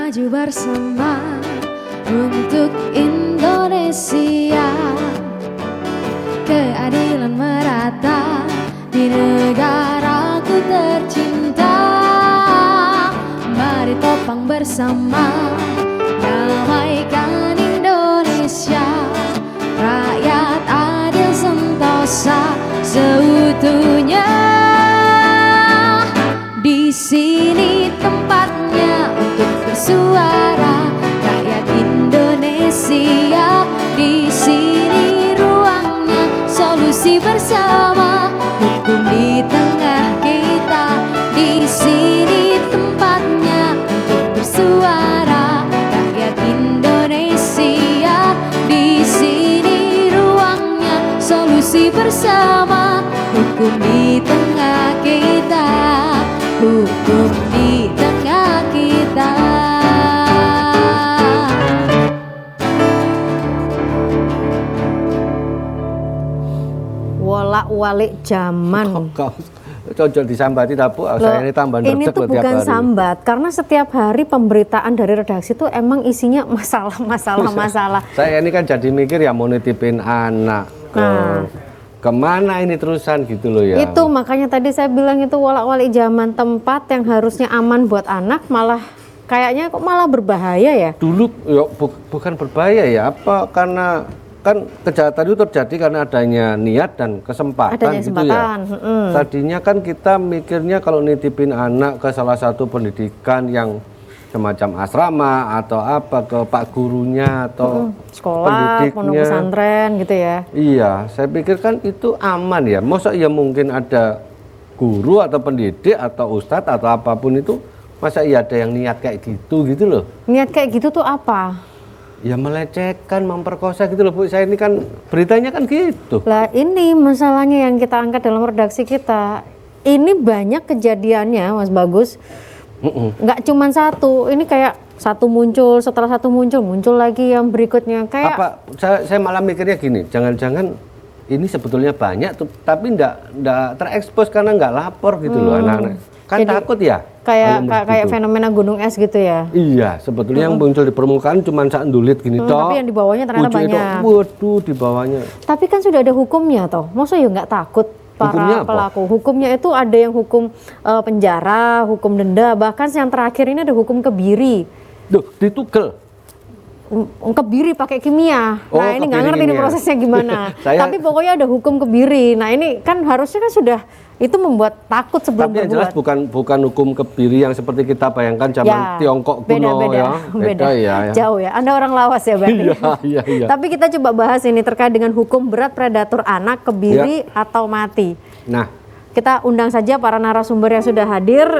maju bersama untuk Indonesia. Keadilan merata di negaraku tercinta. Mari topang bersama, damaikan Indonesia. Rakyat adil sentosa seutuhnya. Di sini tempatnya untuk bersuara, rakyat Indonesia. Di sini ruangnya, solusi bersama, hukum di tengah kita. Di sini tempatnya untuk bersuara, rakyat Indonesia. Di sini ruangnya, solusi bersama, hukum di tengah kita. Hukum di tengah kita. Wolak-walik zaman. Cocok disambati tabu, saya ini tambah ini tuh bukan sambat, karena setiap hari pemberitaan dari redaksi itu emang isinya masalah. Saya ini kan jadi mikir ya mau nitipin anak kemana ini terusan gitu loh ya. Itu makanya tadi saya bilang itu wolak-walik zaman, tempat yang harusnya aman buat anak malah kayaknya kok malah berbahaya ya. Dulu ya, bukan berbahaya ya, apa karena kan kejahatan itu terjadi karena adanya niat dan kesempatan gitu ya. Tadinya kan kita mikirnya kalau nitipin anak ke salah satu pendidikan yang semacam asrama atau apa, ke pak gurunya atau sekolah, pondok pesantren gitu ya. Iya, saya pikir kan itu aman ya. Masa ya mungkin ada guru atau pendidik atau ustadz atau apapun itu, masa iya ada yang niat kayak gitu loh. Niat kayak gitu tuh apa? Ya melecehkan, memperkosa gitu loh Bu. Saya ini kan beritanya kan gitu. Lah ini masalahnya yang kita angkat dalam redaksi kita. Ini banyak kejadiannya Mas Bagus. Nggak cuma satu, ini kayak satu muncul, setelah satu muncul lagi yang berikutnya kayak apa? Saya malah mikirnya gini, jangan-jangan ini sebetulnya banyak tuh, tapi nggak terekspos karena nggak lapor gitu loh anak-anak. Kan jadi, takut ya? Kayak fenomena gunung es gitu ya? Iya, sebetulnya yang muncul di permukaan cuma sandulit gini toh. Tapi yang di bawahnya ternyata banyak. Waduh, di bawahnya. Tapi kan sudah ada hukumnya toh, masa ya nggak takut? Para pelaku. Hukumnya itu ada yang hukum penjara, hukum denda, bahkan yang terakhir ini ada hukum kebiri. Duh, ditugel. Kebiri pakai kimia. Nah, ini nggak ngerti ini prosesnya gimana. Tapi pokoknya ada hukum kebiri. Nah, ini kan harusnya kan sudah itu membuat takut sebelum berbuat. Tapi yang jelas bukan hukum kebiri yang seperti kita bayangkan zaman Tiongkok kuno ya. Beda ya. Jauh ya. Anda orang lawas ya berarti. Iya. Tapi kita coba bahas ini terkait dengan hukum berat predator anak, kebiri atau mati. Nah, kita undang saja para narasumber yang sudah hadir.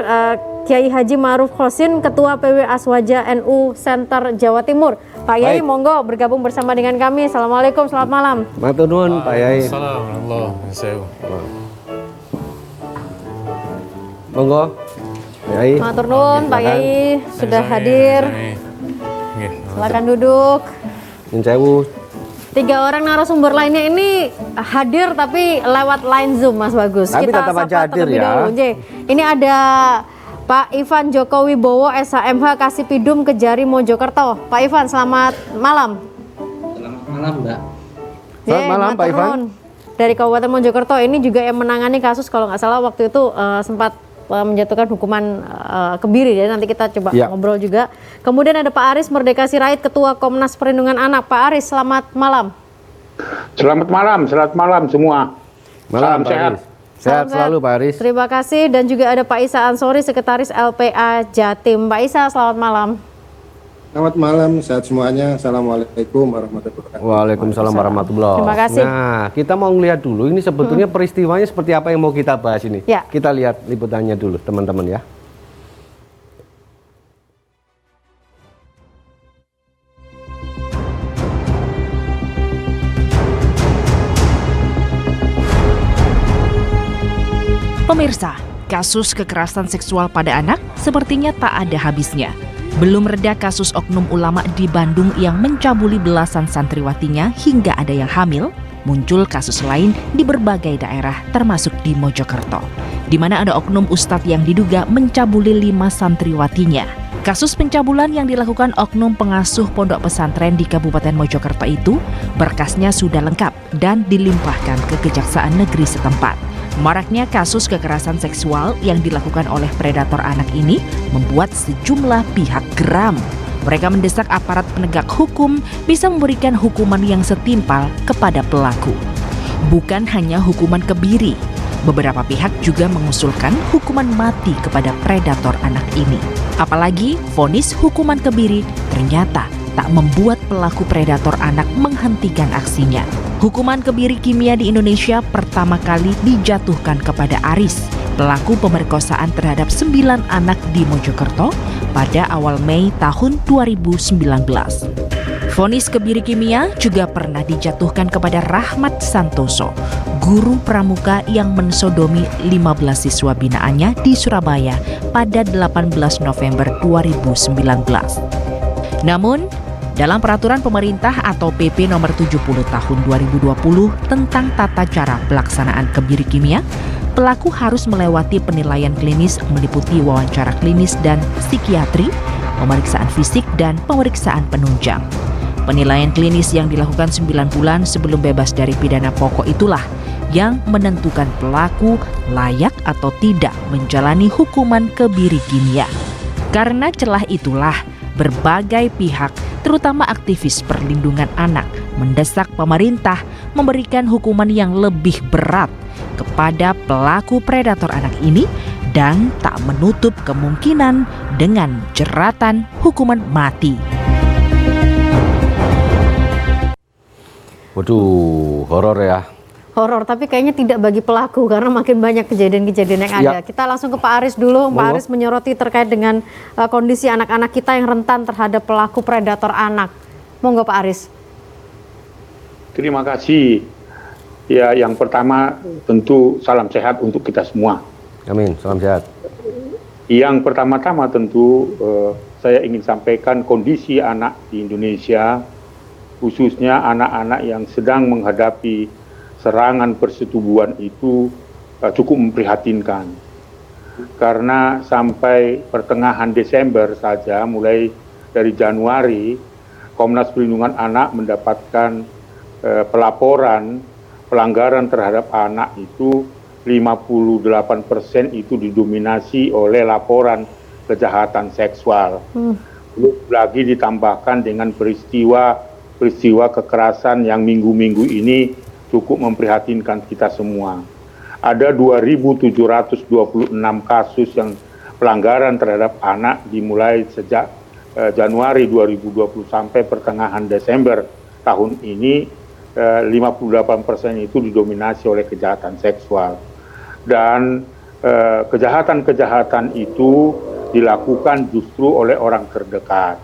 Kiai Haji Ma'ruf Khosin, Ketua PW Aswaja NU Center Jawa Timur. Pak Yai, monggo bergabung bersama dengan kami. Assalamualaikum, selamat malam. Matur nuwun Pak Yai. Assalamualaikum. Monggo, Yai. Matur nuwun Pak Yai sudah hadir. Silakan duduk. Nyun sewu. 3 orang narasumber lainnya ini hadir tapi lewat line Zoom Mas Bagus. Tapi kita tetap aja hadir ya. Ini ada Pak Ivan Joko Wibowo SHMH Kasipidum Kejari Mojokerto. Pak Ivan, selamat malam. Selamat malam Mbak. Selamat malam Pak Ivan. Dari Kabupaten Mojokerto ini juga yang menangani kasus kalau nggak salah waktu itu sempat menjatuhkan hukuman kebiri ya, nanti kita coba ngobrol juga. Kemudian ada Pak Aris Merdeka Sirait, Ketua Komnas Perlindungan Anak. Pak Aris, selamat malam. Selamat malam semua. Salam sehat. Sehat selalu Pak Aris. Terima kasih. Dan juga ada Pak Isa Ansori, Sekretaris LPA Jatim. Pak Isa, selamat malam. Selamat malam, sehat semuanya. Assalamualaikum warahmatullahi wabarakatuh. Waalaikumsalam warahmatullahi wabarakatuh. Terima kasih. Nah, kita mau ngelihat dulu ini sebetulnya peristiwanya seperti apa yang mau kita bahas ini. Ya. Kita lihat liputannya dulu teman-teman ya. Pemirsa, kasus kekerasan seksual pada anak sepertinya tak ada habisnya. Belum reda kasus oknum ulama di Bandung yang mencabuli belasan santriwatinya hingga ada yang hamil, muncul kasus lain di berbagai daerah termasuk di Mojokerto, di mana ada oknum ustadz yang diduga mencabuli 5 santriwatinya. Kasus pencabulan yang dilakukan oknum pengasuh pondok pesantren di Kabupaten Mojokerto itu berkasnya sudah lengkap dan dilimpahkan ke Kejaksaan Negeri setempat. Maraknya kasus kekerasan seksual yang dilakukan oleh predator anak ini membuat sejumlah pihak geram. Mereka mendesak aparat penegak hukum bisa memberikan hukuman yang setimpal kepada pelaku. Bukan hanya hukuman kebiri, beberapa pihak juga mengusulkan hukuman mati kepada predator anak ini. Apalagi vonis hukuman kebiri ternyata tak membuat pelaku predator anak menghentikan aksinya. Hukuman kebiri kimia di Indonesia pertama kali dijatuhkan kepada Aris, pelaku pemerkosaan terhadap 9 anak di Mojokerto pada awal Mei tahun 2019. Vonis kebiri kimia juga pernah dijatuhkan kepada Rahmat Santoso, guru pramuka yang mensodomi 15 siswa binaannya di Surabaya pada 18 November 2019. Namun, dalam peraturan pemerintah atau PP nomor 70 tahun 2020 tentang tata cara pelaksanaan kebiri kimia, pelaku harus melewati penilaian klinis meliputi wawancara klinis dan psikiatri, pemeriksaan fisik dan pemeriksaan penunjang. Penilaian klinis yang dilakukan 9 bulan sebelum bebas dari pidana pokok itulah yang menentukan pelaku layak atau tidak menjalani hukuman kebiri kimia. Karena celah itulah berbagai pihak, terutama aktivis perlindungan anak, mendesak pemerintah memberikan hukuman yang lebih berat kepada pelaku predator anak ini dan tak menutup kemungkinan dengan jeratan hukuman mati. Waduh, horor ya. Horor, tapi kayaknya tidak bagi pelaku karena makin banyak kejadian-kejadian yang ada. Kita langsung ke Pak Aris dulu. Pak Aris menyoroti terkait dengan kondisi anak-anak kita yang rentan terhadap pelaku predator anak. Monggo Pak Aris. Terima kasih. Ya, yang pertama tentu salam sehat untuk kita semua. Amin, salam sehat. Yang pertama-tama tentu saya ingin sampaikan kondisi anak di Indonesia, khususnya anak-anak yang sedang menghadapi serangan persetubuhan itu cukup memprihatinkan. Karena sampai pertengahan Desember saja, mulai dari Januari, Komnas Perlindungan Anak mendapatkan pelaporan pelanggaran terhadap anak itu 58% itu didominasi oleh laporan kejahatan seksual. Belum lagi ditambahkan dengan peristiwa kekerasan yang minggu-minggu ini cukup memprihatinkan kita semua. Ada 2.726 kasus yang pelanggaran terhadap anak dimulai sejak Januari 2020 sampai pertengahan Desember tahun ini. 58% itu didominasi oleh kejahatan seksual. Dan kejahatan-kejahatan itu dilakukan justru oleh orang terdekat.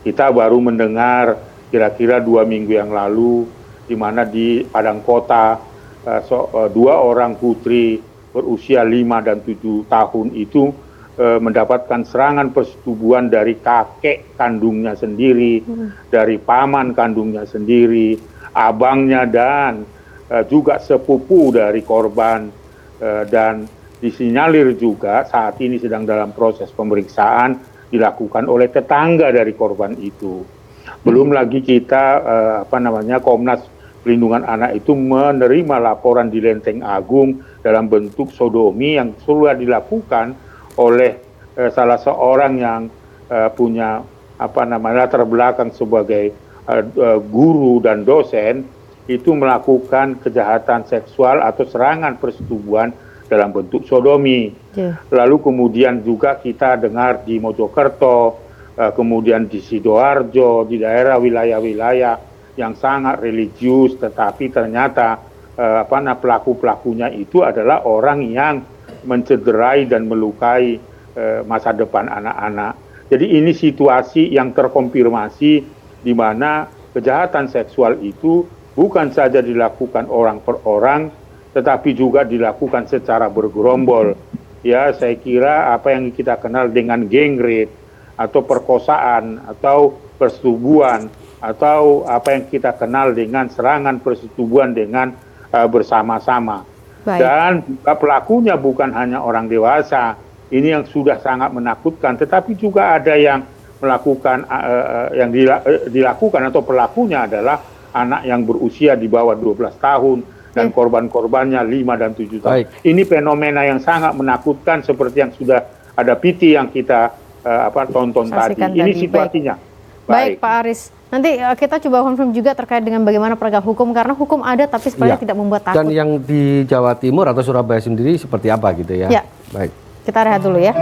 Kita baru mendengar kira-kira 2 minggu yang lalu di mana di Padang Kota 2 orang putri berusia 5 dan 7 tahun itu mendapatkan serangan persetubuhan dari kakek kandungnya sendiri, dari paman kandungnya sendiri, abangnya dan juga sepupu dari korban, dan disinyalir juga saat ini sedang dalam proses pemeriksaan dilakukan oleh tetangga dari korban itu. Belum lagi kita Komnas Perlindungan Anak itu menerima laporan di Lenteng Agung dalam bentuk sodomi yang sudah dilakukan oleh salah seorang yang punya latar belakang sebagai guru dan dosen, itu melakukan kejahatan seksual atau serangan persetubuhan dalam bentuk sodomi. Lalu kemudian juga kita dengar di Mojokerto, kemudian di Sidoarjo, di daerah wilayah-wilayah yang sangat religius, tetapi ternyata pelaku-pelakunya itu adalah orang yang mencederai dan melukai masa depan anak-anak. Jadi ini situasi yang terkonfirmasi di mana kejahatan seksual itu bukan saja dilakukan orang per orang, tetapi juga dilakukan secara bergerombol. Ya, saya kira apa yang kita kenal dengan gang rape atau perkosaan atau persetubuhan atau apa yang kita kenal dengan serangan persetubuhan dengan bersama-sama. Dan pelakunya bukan hanya orang dewasa, Ini yang sudah sangat menakutkan, tetapi juga ada yang melakukan dilakukan atau pelakunya adalah anak yang berusia di bawah 12 tahun dan korban-korbannya 5 dan 7 tahun. Baik. Ini fenomena yang sangat menakutkan seperti yang sudah ada PT yang kita tonton tadi. Ini situasinya. Baik Pak Aris. Nanti kita coba konfirm juga terkait dengan bagaimana penegak hukum, karena hukum ada tapi sebenarnya tidak membuat takut. Dan yang di Jawa Timur atau Surabaya sendiri seperti apa gitu ya? Ya. Baik. Kita rehat dulu ya.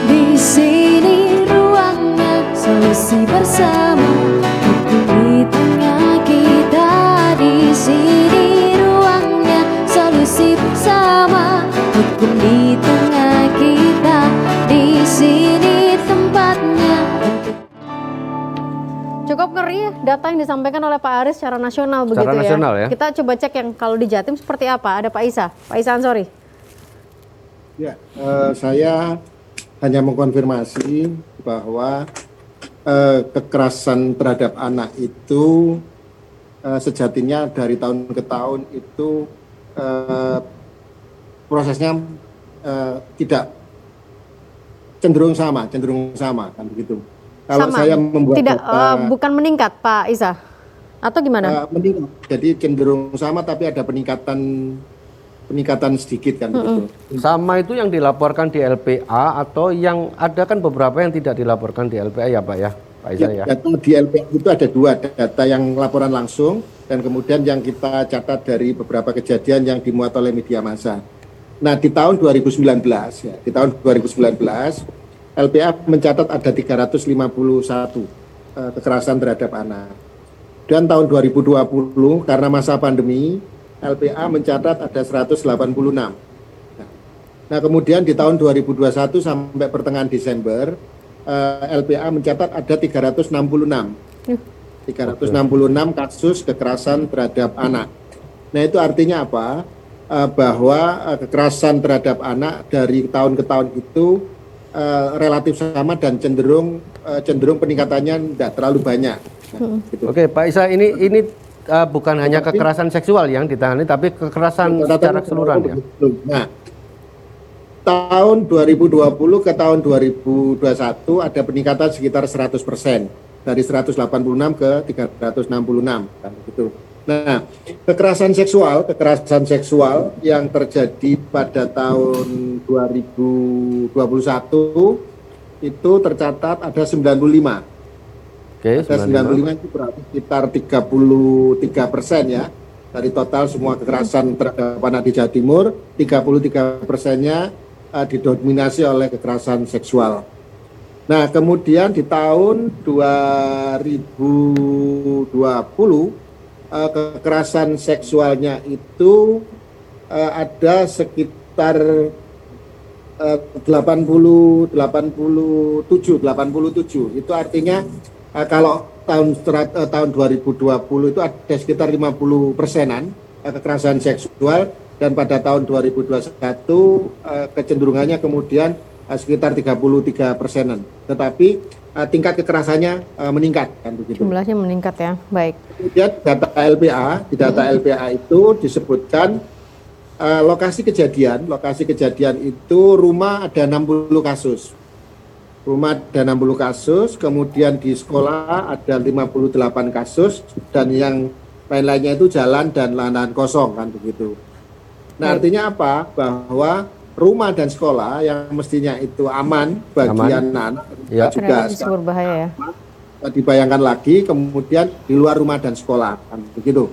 Di sini ruangnya solusi bersama, hukum di tengah kita. Di sini ruangnya solusi bersama, hukum di tengah kita. Di sini tempatnya. Cukup ngeri data yang disampaikan oleh Pak Aris secara nasional begitu Secara nasional ya. Kita coba cek yang kalau di Jatim seperti apa. Ada Pak Isa Ansori. Ya, saya hanya mengkonfirmasi bahwa kekerasan terhadap anak itu sejatinya dari tahun ke tahun itu prosesnya tidak cenderung sama kan begitu. Kalau sama. saya membuat tidak data, bukan meningkat Pak Isa atau gimana? meningkat, jadi cenderung sama tapi ada peningkatan sedikit kan begitu. Sama itu yang dilaporkan di LPA atau yang ada kan beberapa yang tidak dilaporkan di LPA ya Pak ya? Pak Isa ya. Data di LPA itu ada dua, data yang laporan langsung dan kemudian yang kita catat dari beberapa kejadian yang dimuat oleh media massa. Nah di tahun 2019 ya, di tahun 2019 LPA mencatat ada 351 kekerasan terhadap anak. Dan tahun 2020 karena masa pandemi LPA mencatat ada 186. Nah kemudian di tahun 2021 sampai pertengahan Desember LPA mencatat ada 366 kasus kekerasan terhadap anak. Nah itu artinya apa? Bahwa kekerasan terhadap anak dari tahun ke tahun itu relatif sama dan cenderung peningkatannya tidak terlalu banyak. Gitu. Oke Pak Isa, ini bukan hanya kekerasan seksual yang ditangani tapi kekerasan secara keseluruhan ya. Nah, tahun 2020 ke tahun 2021 ada peningkatan sekitar 100%, dari 186 ke 366 kan gitu. Nah, kekerasan seksual yang terjadi pada tahun 2021 itu tercatat ada 95. Oke, ada 95 itu berarti sekitar 33% ya. Dari total semua kekerasan terhadap anak di Jawa Timur, 33%-nya didominasi oleh kekerasan seksual. Nah, kemudian di tahun 2020 kekerasan seksualnya itu ada sekitar 87. Itu artinya kalau tahun 2020 itu ada sekitar 50%-an kekerasan seksual, dan pada tahun 2021 kecenderungannya kemudian sekitar 33%-an. Tetapi tingkat kekerasannya meningkat kan begitu. Jumlahnya meningkat ya. Baik. Kemudian di data LPA itu disebutkan lokasi kejadian itu rumah ada 60 kasus. Rumah ada 60 kasus, kemudian di sekolah ada 58 kasus, dan yang lain-lainnya itu jalan dan lahan kosong kan begitu. Nah artinya apa? Bahwa rumah dan sekolah yang mestinya itu aman bagi anak ya. juga berbahaya ya. Dibayangkan lagi kemudian di luar rumah dan sekolah kan begitu.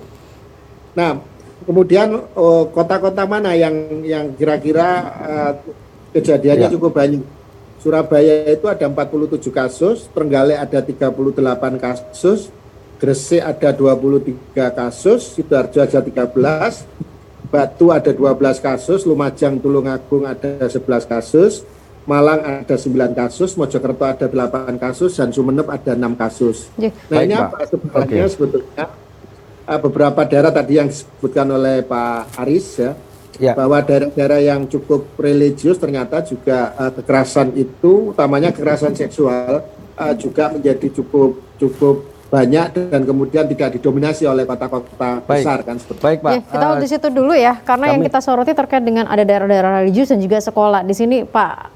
Nah kemudian kota-kota mana yang kira-kira kejadiannya cukup banyak? Surabaya itu ada 47 kasus, Trenggalek ada 38 kasus, Gresik ada 23 kasus, Sidoarjo ada 13, Batu ada 12 kasus, Lumajang, Tulungagung ada 11 kasus, Malang ada 9 kasus, Mojokerto ada 8 kasus, dan Sumeneb ada 6 kasus. Nah ini apa sebenarnya? Sebetulnya beberapa daerah tadi yang disebutkan oleh Pak Aris ya, bahwa daerah-daerah yang cukup religius ternyata juga kekerasan itu, utamanya kekerasan seksual, juga menjadi cukup banyak dan kemudian tidak didominasi oleh kota-kota besar kan seperti Baik Pak. Ya, kita di situ dulu ya, karena yang kita soroti terkait dengan ada daerah-daerah religius dan juga sekolah. Di sini Pak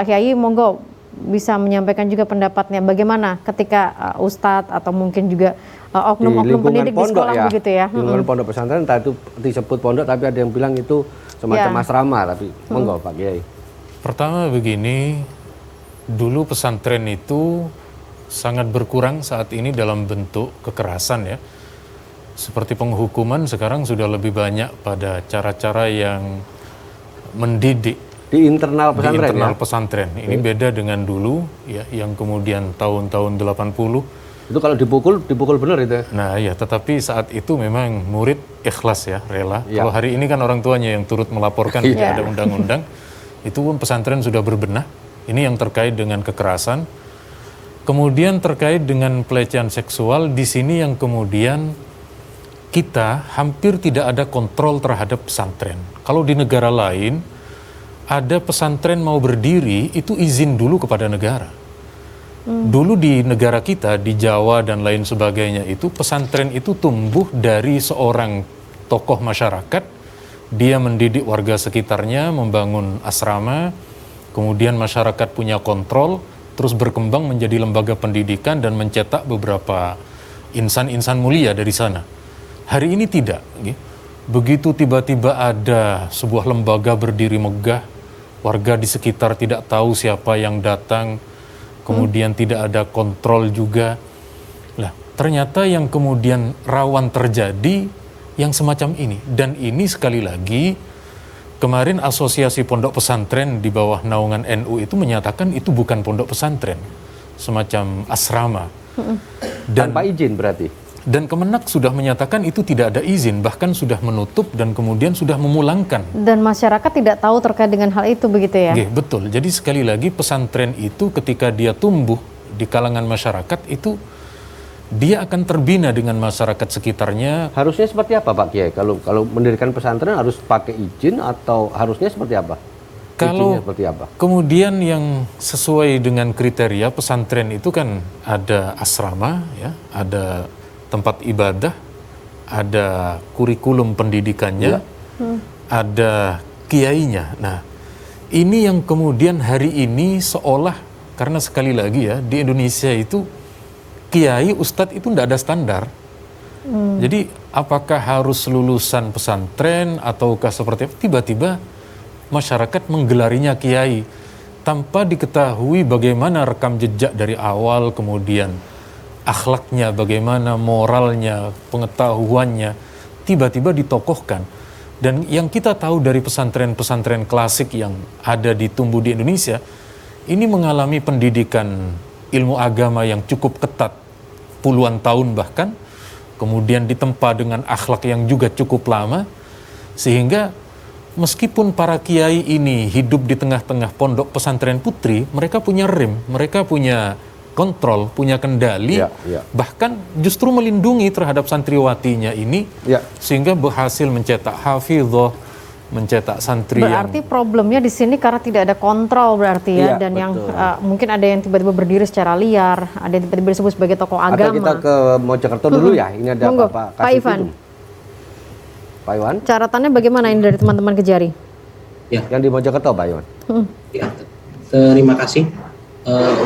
Kyai, monggo bisa menyampaikan juga pendapatnya bagaimana ketika Ustadz atau mungkin juga oknum-oknum pendidik di sekolah begitu ya. Di lingkungan pondok pesantren, entah itu disebut pondok tapi ada yang bilang itu semacam asrama, tapi monggo Pak Kyai. Pertama begini, dulu pesantren itu sangat berkurang saat ini dalam bentuk kekerasan ya. Seperti penghukuman sekarang sudah lebih banyak pada cara-cara yang mendidik di internal pesantren. Di internal pesantren. Ini beda dengan dulu ya, yang kemudian tahun-tahun 80. Itu kalau dipukul benar itu. Nah ya, tetapi saat itu memang murid ikhlas ya, rela. Kalau hari ini kan orang tuanya yang turut melaporkan jika ada undang-undang. Itu pun pesantren sudah berbenah. Ini yang terkait dengan kekerasan. Kemudian terkait dengan pelecehan seksual, di sini yang kemudian kita hampir tidak ada kontrol terhadap pesantren. Kalau di negara lain, ada pesantren mau berdiri, itu izin dulu kepada negara. Dulu di negara kita, di Jawa dan lain sebagainya itu, pesantren itu tumbuh dari seorang tokoh masyarakat, dia mendidik warga sekitarnya, membangun asrama, kemudian masyarakat punya kontrol, terus berkembang menjadi lembaga pendidikan dan mencetak beberapa insan-insan mulia dari sana. Hari ini tidak. Begitu tiba-tiba ada sebuah lembaga berdiri megah, warga di sekitar tidak tahu siapa yang datang, kemudian tidak ada kontrol juga. Lah, ternyata yang kemudian rawan terjadi yang semacam ini. Dan ini sekali lagi, kemarin Asosiasi Pondok Pesantren di bawah naungan NU itu menyatakan itu bukan pondok pesantren, semacam asrama. Dan tanpa izin berarti? Dan Kemenak sudah menyatakan itu tidak ada izin, bahkan sudah menutup dan kemudian sudah memulangkan. Dan masyarakat tidak tahu terkait dengan hal itu begitu ya? Betul, jadi sekali lagi pesantren itu ketika dia tumbuh di kalangan masyarakat itu dia akan terbina dengan masyarakat sekitarnya. Harusnya seperti apa Pak Kyai? Kalau mendirikan pesantren harus pakai izin atau harusnya seperti apa? Kalau seperti apa? Kemudian yang sesuai dengan kriteria pesantren itu kan ada asrama, ya, ada tempat ibadah, ada kurikulum pendidikannya, ada kiainya. Nah, ini yang kemudian hari ini seolah, karena sekali lagi ya di Indonesia itu kiai, ustadz itu tidak ada standar. Jadi apakah harus lulusan pesantren ataukah seperti apa? Tiba-tiba masyarakat menggelarinya kiai tanpa diketahui bagaimana rekam jejak dari awal, kemudian akhlaknya, bagaimana moralnya, pengetahuannya, tiba-tiba ditokohkan. Dan yang kita tahu dari pesantren-pesantren klasik yang ada tumbuh di Indonesia, ini mengalami pendidikan ilmu agama yang cukup ketat, puluhan tahun bahkan, kemudian ditempa dengan akhlak yang juga cukup lama, sehingga meskipun para kiai ini hidup di tengah-tengah pondok pesantren putri, mereka punya rem, mereka punya kontrol, punya kendali, bahkan justru melindungi terhadap santriwatinya ini, sehingga berhasil mencetak hafidhah, mencetak santri. Berarti problemnya di sini karena tidak ada kontrol berarti ya, dan betul. Yang mungkin ada yang tiba-tiba berdiri secara liar, ada yang tiba-tiba disebut sebagai tokoh agama. Atau kita ke Mojokerto dulu ya, ini ada Pak Ivan. Pak Iwan. Caratannya bagaimana ini dari teman-teman Kejari? Ya, yang di Mojokerto Pak Iwan. Ya, terima kasih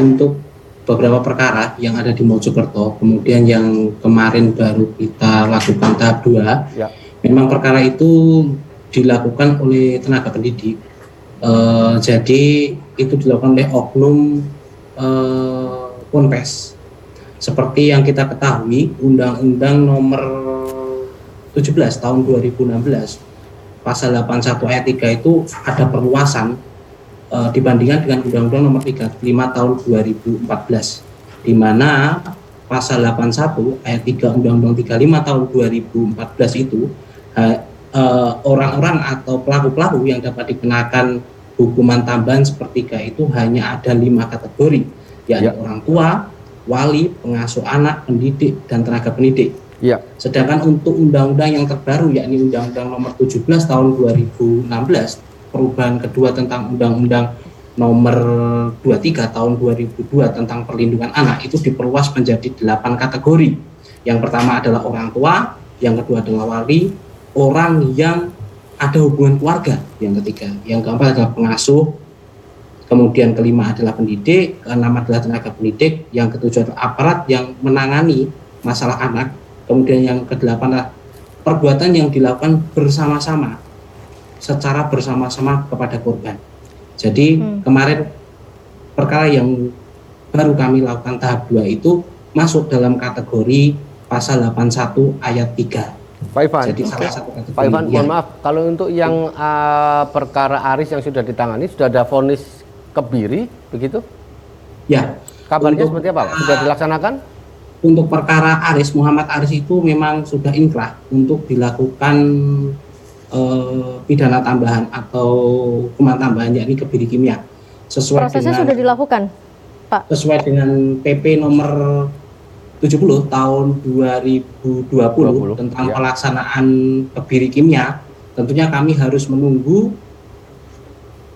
untuk beberapa perkara yang ada di Mojokerto, kemudian yang kemarin baru kita lakukan tahap 2. Memang perkara itu dilakukan oleh tenaga pendidik, jadi itu dilakukan oleh oknum Ponpes. Seperti yang kita ketahui, Undang-Undang Nomor 17 tahun 2016 pasal 81 ayat 3 itu ada perluasan dibandingkan dengan Undang-Undang Nomor 35 tahun 2014, di mana pasal 81 ayat 3 Undang-Undang 35 tahun 2014 itu orang-orang atau pelaku-pelaku yang dapat dikenakan hukuman tambahan sepertiga itu hanya ada 5 kategori, yakni orang tua, wali, pengasuh anak, pendidik, dan tenaga pendidik. Sedangkan untuk undang-undang yang terbaru, yakni Undang-Undang Nomor 17 tahun 2016, perubahan kedua tentang Undang-Undang nomor 23 tahun 2002 tentang perlindungan anak itu diperluas menjadi 8 kategori. Yang pertama adalah orang tua, yang kedua adalah wali, orang yang ada hubungan keluarga, yang ketiga. Yang keempat adalah pengasuh, kemudian kelima adalah pendidik, keenam adalah tenaga pendidik, yang ketujuh adalah aparat yang menangani masalah anak, kemudian yang kedelapan adalah perbuatan yang dilakukan bersama-sama, secara bersama-sama kepada korban. Jadi kemarin perkara yang baru kami lakukan tahap 2 itu masuk dalam kategori pasal 81 ayat 3. Pak Ivan, jadi salah satu kategori. Pak Ivan, mohon maaf, kalau untuk yang perkara Aris yang sudah ditangani, sudah ada vonis Kebiri, begitu? Ya. Kabarnya seperti apa? Sudah dilaksanakan? Untuk perkara Aris, Muhammad Aris itu memang sudah inkrah untuk dilakukan pidana tambahan atau hukuman tambahan, yakni kebiri kimia. Prosesnya sudah dilakukan, Pak? Sesuai dengan PP nomor 70 tahun 2020 tentang pelaksanaan kebiri kimia, tentunya kami harus menunggu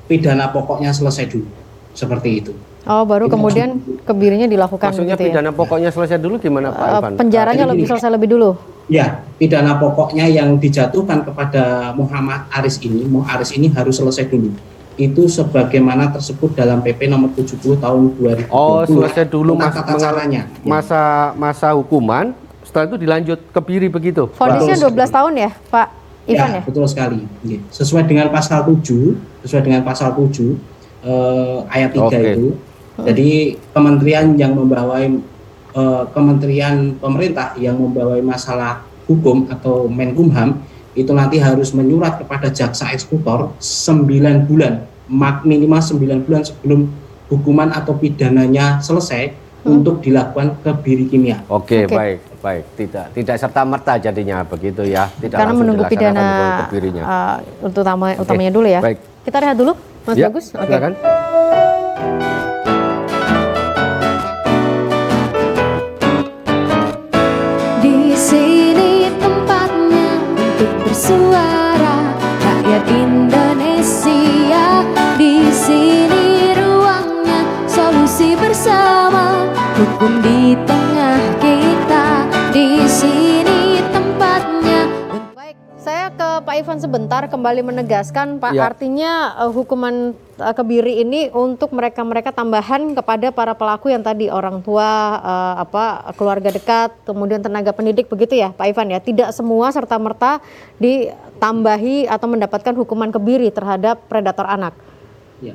pidana pokoknya selesai dulu, seperti itu. Oh, baru itu kemudian kebirinya dilakukan. Maksudnya gitu ya? Pidana pokoknya selesai dulu gimana Pak Ivan? Penjaranya selesai lebih dulu? Ya, pidana pokoknya yang dijatuhkan kepada Muhammad Aris ini harus selesai dulu. Itu sebagaimana tersebut dalam PP nomor 70 tahun 2020. Oh, selesai dulu masa hukuman, setelah itu dilanjut kebiri begitu. Vonisnya 12 tahun ya, Pak Ivan ya? Betul sekali. Sesuai dengan pasal 7 ayat 3 itu. Jadi kementerian yang membawai kementerian pemerintah yang membawai masalah hukum atau Menkumham itu nanti harus menyurat kepada jaksa eksekutor 9 bulan, minimal 9 bulan sebelum hukuman atau pidananya selesai untuk dilakukan kebiri kimia. Oke. Baik. Tidak serta merta jadinya begitu ya. Tidak karena menunggu pidana utamanya dulu ya. Baik. Kita rehat dulu, Mas Bagus. Silakan. Di sini tempatnya untuk bersuara rakyat Indonesia. Di sini ruangnya solusi bersama, hukum di tengah kita. Di sini tempatnya. Baik, saya ke Pak Ivan sebentar kembali menegaskan Pak, artinya hukuman kebiri ini untuk mereka-mereka tambahan kepada para pelaku yang tadi orang tua, keluarga dekat, kemudian tenaga pendidik begitu ya Pak Ivan ya. Tidak semua serta-merta ditambahi atau mendapatkan hukuman kebiri terhadap predator anak. Ya.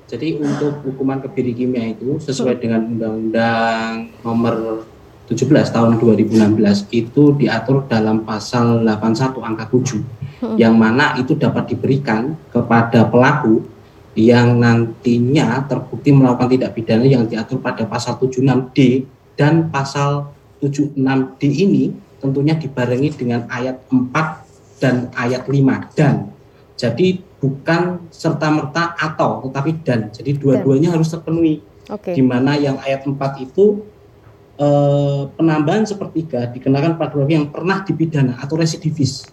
Jadi untuk hukuman kebiri kimia itu sesuai dengan Undang-Undang nomor 17 tahun 2016 itu diatur dalam pasal 81 angka 7 yang mana itu dapat diberikan kepada pelaku yang nantinya terbukti melakukan tindak pidana yang diatur pada pasal 76D dan pasal 76D ini tentunya dibarengi dengan ayat 4 dan ayat 5 dan. Jadi bukan serta-merta atau tetapi dan. Jadi dua-duanya harus terpenuhi. Di mana yang ayat 4 itu penambahan sepertiga dikenakan pada orang yang pernah dipidana atau residivis.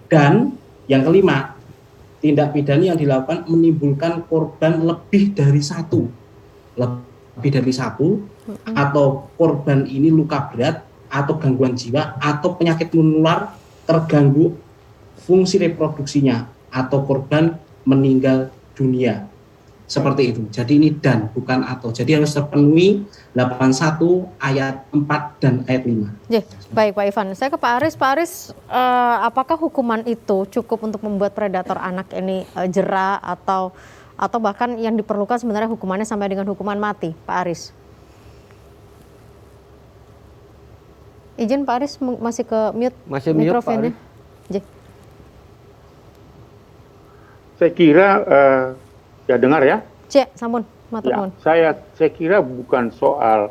Dan yang kelima, tindak pidana yang dilakukan menimbulkan korban lebih dari satu, atau korban ini luka berat atau gangguan jiwa atau penyakit menular, terganggu fungsi reproduksinya atau korban meninggal dunia. Seperti itu. Jadi ini dan bukan atau. Jadi harus terpenuhi 81 ayat 4 dan ayat 5. Baik Pak Ivan. Saya ke Pak Aris. Pak Aris, apakah hukuman itu cukup untuk membuat predator anak ini jera atau bahkan yang diperlukan sebenarnya hukumannya sampai dengan hukuman mati, Pak Aris? Izin Pak Aris masih ke mute mikrofonnya. Saya kira ya dengar ya. Sampun, matur nuwun. Saya kira bukan soal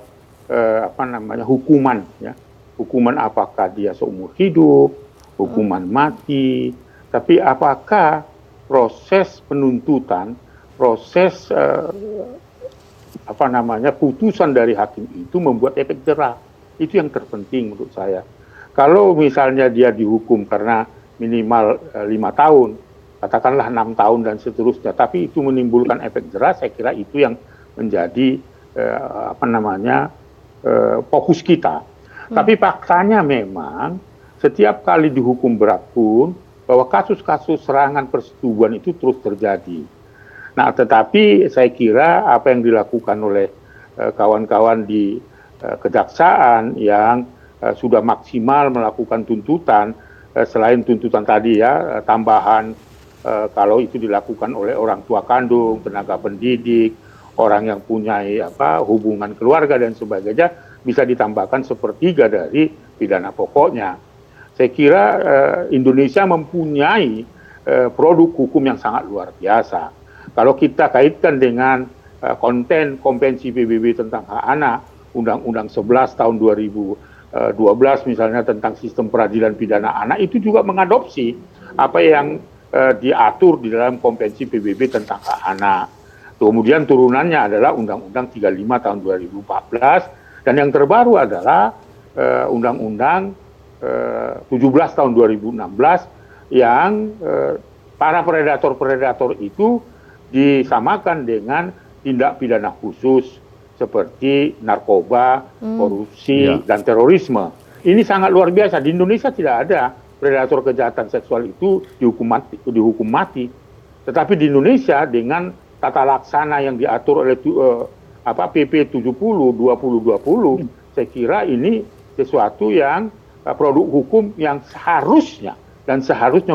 hukuman ya. Hukuman apakah dia seumur hidup, hukuman mati, tapi apakah proses penuntutan, proses putusan dari hakim itu membuat efek jera. Itu yang terpenting menurut saya. Kalau misalnya dia dihukum karena minimal 5 tahun katakanlah 6 tahun dan seterusnya, tapi itu menimbulkan efek jerah, saya kira itu yang menjadi fokus kita. Tapi faktanya memang setiap kali dihukum berat pun bahwa kasus-kasus serangan persetubuhan itu terus terjadi. Nah, tetapi saya kira apa yang dilakukan oleh kawan-kawan di kejaksaan yang sudah maksimal melakukan tuntutan, selain tuntutan tadi ya, tambahan kalau itu dilakukan oleh orang tua kandung, tenaga pendidik, orang yang punya hubungan keluarga dan sebagainya, bisa ditambahkan 1/3 dari pidana pokoknya. Saya kira Indonesia mempunyai produk hukum yang sangat luar biasa. Kalau kita kaitkan dengan konten Konvensi PBB tentang hak anak, Undang-Undang 11 tahun 2012 misalnya tentang sistem peradilan pidana anak, itu juga mengadopsi apa yang diatur di dalam Konvensi PBB tentang hak anak. Kemudian turunannya adalah Undang-Undang 35 tahun 2014, dan yang terbaru adalah Undang-Undang 17 tahun 2016 yang para predator-predator itu disamakan dengan tindak pidana khusus seperti narkoba, korupsi, dan terorisme. Ini sangat luar biasa. Di Indonesia tidak ada predator kejahatan seksual itu dihukum mati. Tetapi di Indonesia dengan tata laksana yang diatur oleh PP 70 2020, saya kira ini sesuatu yang produk hukum yang seharusnya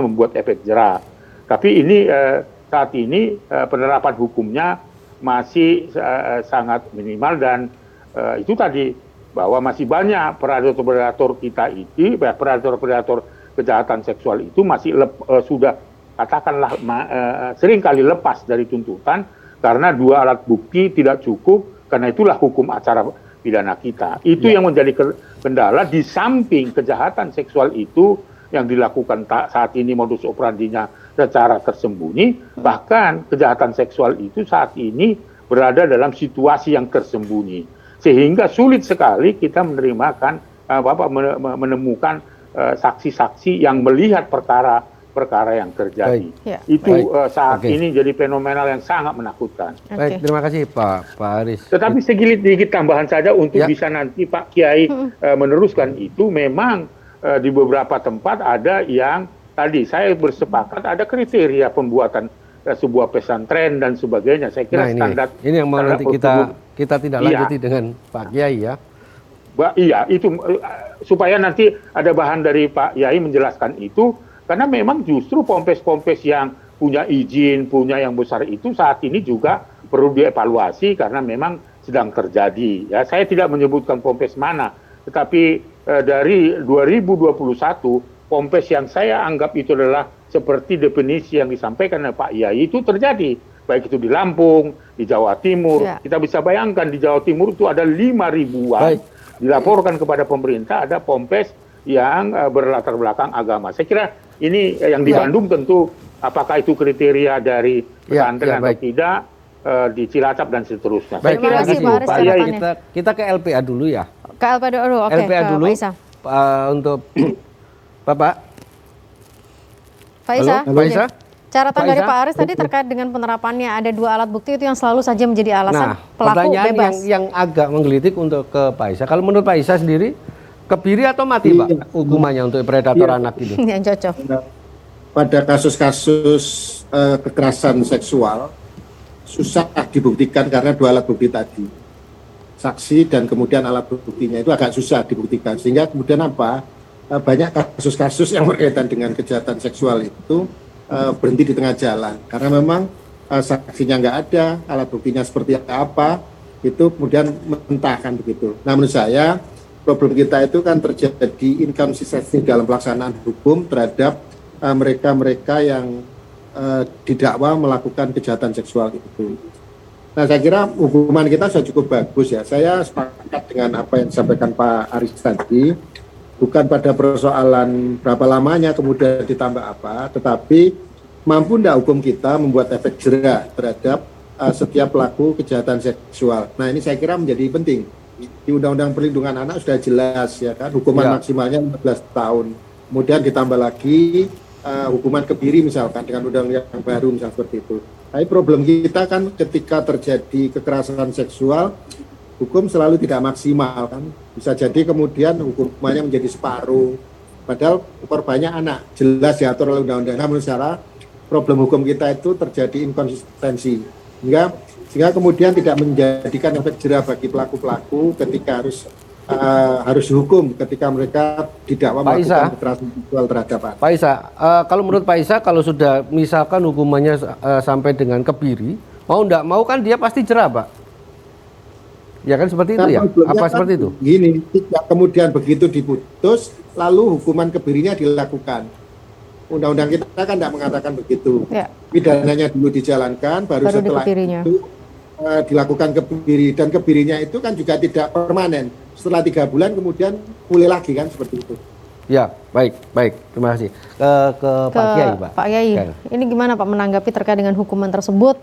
membuat efek jerah. Tapi ini saat ini penerapan hukumnya masih sangat minimal, dan itu tadi bahwa masih banyak predator-predator kita itu, predator-predator kejahatan seksual itu masih sudah katakanlah sering kali lepas dari tuntutan karena 2 alat bukti tidak cukup, karena itulah hukum acara pidana kita. Itu yang menjadi kendala, di samping kejahatan seksual itu yang dilakukan saat ini modus operandinya secara tersembunyi, bahkan kejahatan seksual itu saat ini berada dalam situasi yang tersembunyi, sehingga sulit sekali kita menemukan saksi-saksi yang melihat perkara yang terjadi. Itu saat ini jadi fenomenal yang sangat menakutkan. Baik, terima kasih Pak Aris. Tetapi sedikit tambahan saja untuk bisa nanti Pak Kiai meneruskan itu. Memang di beberapa tempat ada yang tadi saya bersepakat ada kriteria pembuatan sebuah pesantren dan sebagainya. Saya kira standar ini yang mau nanti kita tidak lanjuti dengan Pak Kiai ya. Iya, itu supaya nanti ada bahan dari Pak Kiai menjelaskan itu, karena memang justru pompes-pompes yang punya izin, punya yang besar itu saat ini juga perlu dievaluasi karena memang sedang terjadi. Ya, saya tidak menyebutkan pompes mana, tetapi dari 2021 pompes yang saya anggap itu adalah seperti definisi yang disampaikan oleh Pak Yai itu terjadi, baik itu di Lampung, di Jawa Timur. Kita bisa bayangkan di Jawa Timur itu ada 5.000-an dilaporkan kepada pemerintah ada pompes yang berlatar belakang agama. Saya kira ini yang di Bandung tentu apakah itu kriteria dari pesantren atau tidak, di Cilacap dan seterusnya. Baik, saya kira Pak Yai, kita ke LPA dulu ya. Ke LPA dulu, oke. LPA dulu. Untuk Bapak. Pak Isa. Pak Isa. Catatan dari Pak Aris tadi terkait dengan penerapannya ada 2 alat bukti itu yang selalu saja menjadi alasan pelaku bebas. Yang agak menggelitik untuk ke Pak Isa. Kalau menurut Pak Isa sendiri, kebiri atau mati Pak hukumannya untuk predator anak ini? Yang cocok. Pada kasus-kasus kekerasan seksual susah dibuktikan karena 2 alat bukti tadi, saksi dan kemudian alat buktinya itu agak susah dibuktikan, sehingga kemudian banyak kasus-kasus yang berkaitan dengan kejahatan seksual itu berhenti di tengah jalan karena memang saksinya nggak ada, alat buktinya seperti apa, itu kemudian mentahkan begitu. Nah, menurut saya problem kita itu kan terjadi inkonsistensi dalam pelaksanaan hukum terhadap mereka-mereka yang didakwa melakukan kejahatan seksual itu. Nah, saya kira hukuman kita sudah cukup bagus ya. Saya sepakat dengan apa yang disampaikan Pak Aris tadi. Bukan pada persoalan berapa lamanya kemudian ditambah apa, tetapi mampu tidak hukum kita membuat efek jerah terhadap setiap pelaku kejahatan seksual. Nah, ini saya kira menjadi penting. Di Undang-Undang Perlindungan Anak sudah jelas ya kan, hukuman maksimalnya 15 tahun. Kemudian ditambah lagi hukuman kebiri misalkan dengan undang-undang yang baru misal seperti itu. Tapi problem kita kan ketika terjadi kekerasan seksual, hukum selalu tidak maksimal kan. Bisa jadi kemudian hukumannya menjadi separuh. Padahal korbannya anak, jelas diatur oleh undang-undang. Namun secara problem hukum kita itu terjadi inkonsistensi. Sehingga kemudian tidak menjadikan efek jerah bagi pelaku-pelaku ketika harus dihukum ketika mereka didakwa melakukan kekerasan seksual terhadap anak. Pak Isa, kalau menurut Pak Isa, kalau sudah misalkan hukumannya sampai dengan kebiri, mau enggak mau kan dia pasti jerah, Pak. Ya kan seperti itu ya? Apa kan seperti itu? Gini, kemudian begitu diputus, lalu hukuman kebirinya dilakukan. Undang-undang kita kan tidak mengatakan begitu. Ya. Pidananya dulu dijalankan, baru setelah itu dilakukan kebiri, dan kebirinya itu kan juga tidak permanen. Setelah 3 bulan kemudian mulai lagi kan seperti itu. Ya, baik, terima kasih. Ke Pak Kiai, Pak. Pak Kiai, ini gimana Pak menanggapi terkait dengan hukuman tersebut?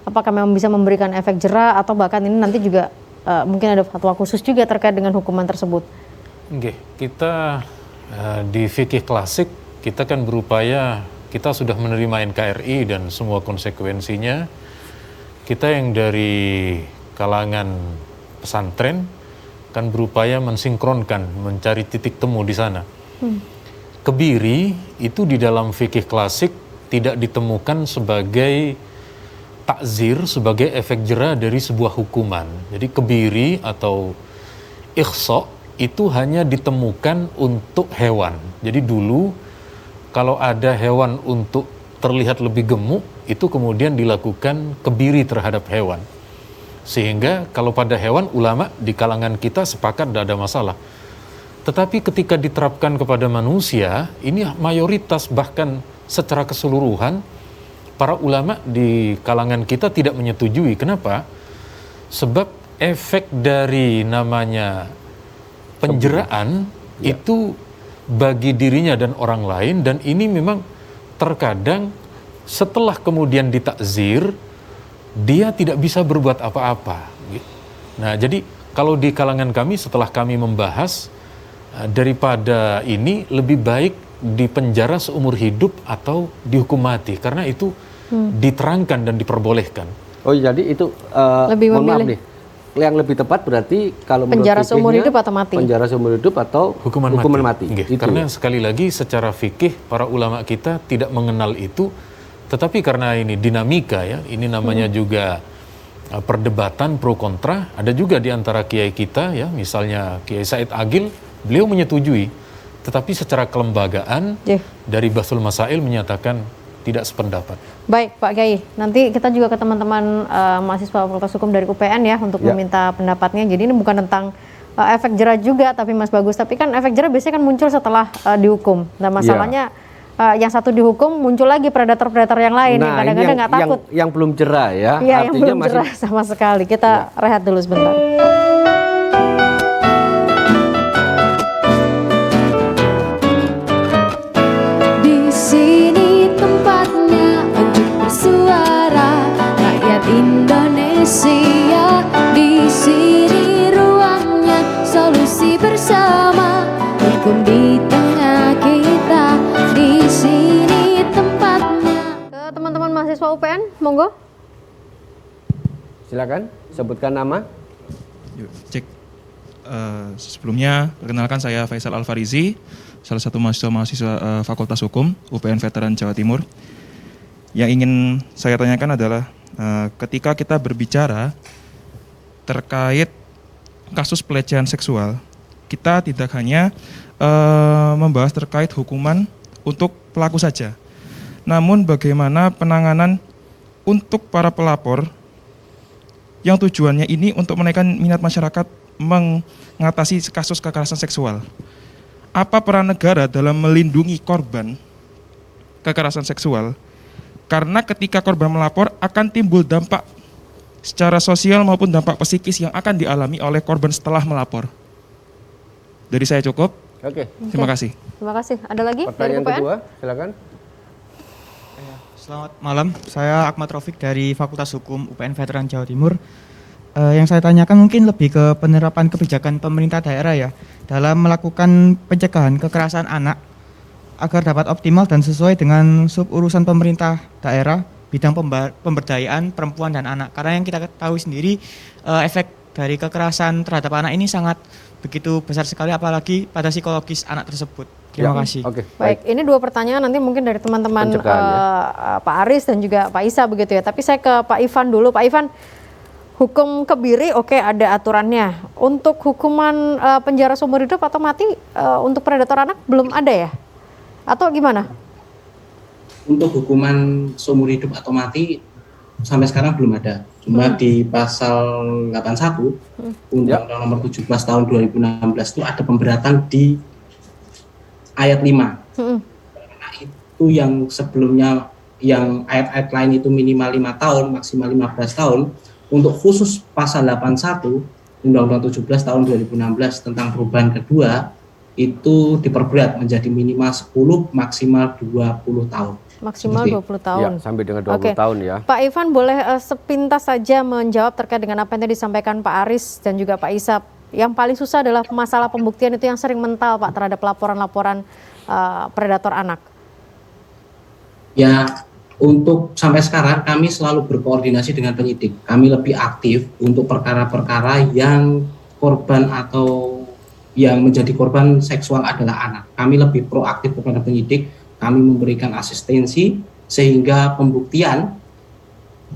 Apakah memang bisa memberikan efek jera atau bahkan ini nanti juga mungkin ada fatwa khusus juga terkait dengan hukuman tersebut? Oke, kita di fikih klasik kita kan berupaya, kita sudah menerima NKRI dan semua konsekuensinya. Kita yang dari kalangan pesantren kan berupaya mensinkronkan, mencari titik temu di sana. Kebiri itu di dalam fikih klasik tidak ditemukan sebagai takzir, sebagai efek jera dari sebuah hukuman. Jadi kebiri atau ikhsa itu hanya ditemukan untuk hewan. Jadi dulu kalau ada hewan untuk terlihat lebih gemuk, itu kemudian dilakukan kebiri terhadap hewan. Sehingga kalau pada hewan, ulama di kalangan kita sepakat tidak ada masalah. Tetapi ketika diterapkan kepada manusia, ini mayoritas bahkan secara keseluruhan, para ulama di kalangan kita tidak menyetujui. Kenapa? Sebab efek dari namanya penjeraan itu bagi dirinya dan orang lain, dan ini memang terkadang setelah kemudian ditakzir, dia tidak bisa berbuat apa-apa. Nah, jadi kalau di kalangan kami setelah kami membahas, daripada ini lebih baik dipenjara seumur hidup atau dihukum mati, karena itu diterangkan dan diperbolehkan. Oh, jadi itu lebih memilih. Maaf nih, yang lebih tepat berarti kalau penjara seumur hidup atau mati? Penjara seumur hidup atau hukuman mati. Gitu, karena ya? Sekali lagi secara fikih para ulama kita tidak mengenal itu, tetapi karena ini dinamika ya, ini namanya juga perdebatan pro kontra. Ada juga di antara kiai kita ya, misalnya Kiai Said Agil, beliau menyetujui, tetapi secara kelembagaan dari Basul Masail menyatakan tidak sependapat. Baik Pak Kiai, nanti kita juga ke teman-teman mahasiswa Fakultas Hukum dari UPN ya untuk meminta pendapatnya. Jadi ini bukan tentang efek jera juga, tapi Mas Bagus, tapi kan efek jera biasanya kan muncul setelah dihukum. Nah masalahnya yang satu dihukum muncul lagi predator-predator yang lain yang kadang-kadang nggak takut. Yang belum jera ya. Iya, yang belum jera sama sekali. Kita rehat dulu sebentar. Di sini tempatnya untuk bersuara, rakyat Indonesia. Di sini ruangnya solusi bersama, hukum di tengah kita. Di sini tempatnya. Ke teman-teman mahasiswa UPN, monggo. Silakan, sebutkan nama. Yuk, cek. Sebelumnya, perkenalkan saya Faisal Alfarizi, salah satu mahasiswa Fakultas Hukum UPN Veteran Jawa Timur. Yang ingin saya tanyakan adalah ketika kita berbicara terkait kasus pelecehan seksual, kita tidak hanya membahas terkait hukuman untuk pelaku saja, namun bagaimana penanganan untuk para pelapor yang tujuannya ini untuk menaikkan minat masyarakat mengatasi kasus kekerasan seksual. Apa peran negara dalam melindungi korban kekerasan seksual? Karena ketika korban melapor akan timbul dampak secara sosial maupun dampak psikis yang akan dialami oleh korban setelah melapor. Dari saya cukup. Oke. Terima kasih. Terima kasih. Ada lagi? Pertanyaan dari UPN? kedua, silakan. Selamat malam, saya Ahmad Rafiq dari Fakultas Hukum UPN Veteran Jawa Timur. Yang saya tanyakan mungkin lebih ke penerapan kebijakan pemerintah daerah ya dalam melakukan pencegahan kekerasan anak. agar dapat optimal dan sesuai dengan sub-urusan pemerintah daerah bidang pemberdayaan perempuan dan anak. Karena yang kita tahu sendiri efek dari kekerasan terhadap anak ini sangat begitu besar sekali, apalagi pada psikologis anak tersebut. Terima kasih. Oke, Baik, ini 2 pertanyaan nanti mungkin dari teman-teman Pak Aris dan juga Pak Isa begitu ya. Tapi saya ke Pak Ivan dulu. Pak Ivan, hukum kebiri oke, ada aturannya. Untuk hukuman penjara seumur hidup atau mati untuk predator anak belum ada ya? Atau gimana? Untuk hukuman seumur hidup atau mati sampai sekarang belum ada. Cuma di pasal 81 Undang-Undang Nomor 17 Tahun 2016 itu ada pemberatan di ayat 5. Nah, itu yang sebelumnya yang ayat-ayat lain itu minimal 5 tahun, maksimal 15 tahun. Untuk khusus pasal 81 Undang-Undang 17 tahun 2016 tentang perubahan kedua itu diperberat menjadi minimal 10 maksimal 20 tahun. Maksimal 20 tahun. Ya, sampai dengan 20 tahun ya. Pak Ivan boleh sepintas saja menjawab terkait dengan apa yang tadi disampaikan Pak Aris dan juga Pak Isa. Yang paling susah adalah masalah pembuktian itu yang sering mental Pak terhadap laporan-laporan predator anak. Ya, untuk sampai sekarang kami selalu berkoordinasi dengan penyidik. Kami lebih aktif untuk perkara-perkara yang korban atau yang menjadi korban seksual adalah anak. Kami lebih proaktif kepada penyidik, kami memberikan asistensi sehingga pembuktian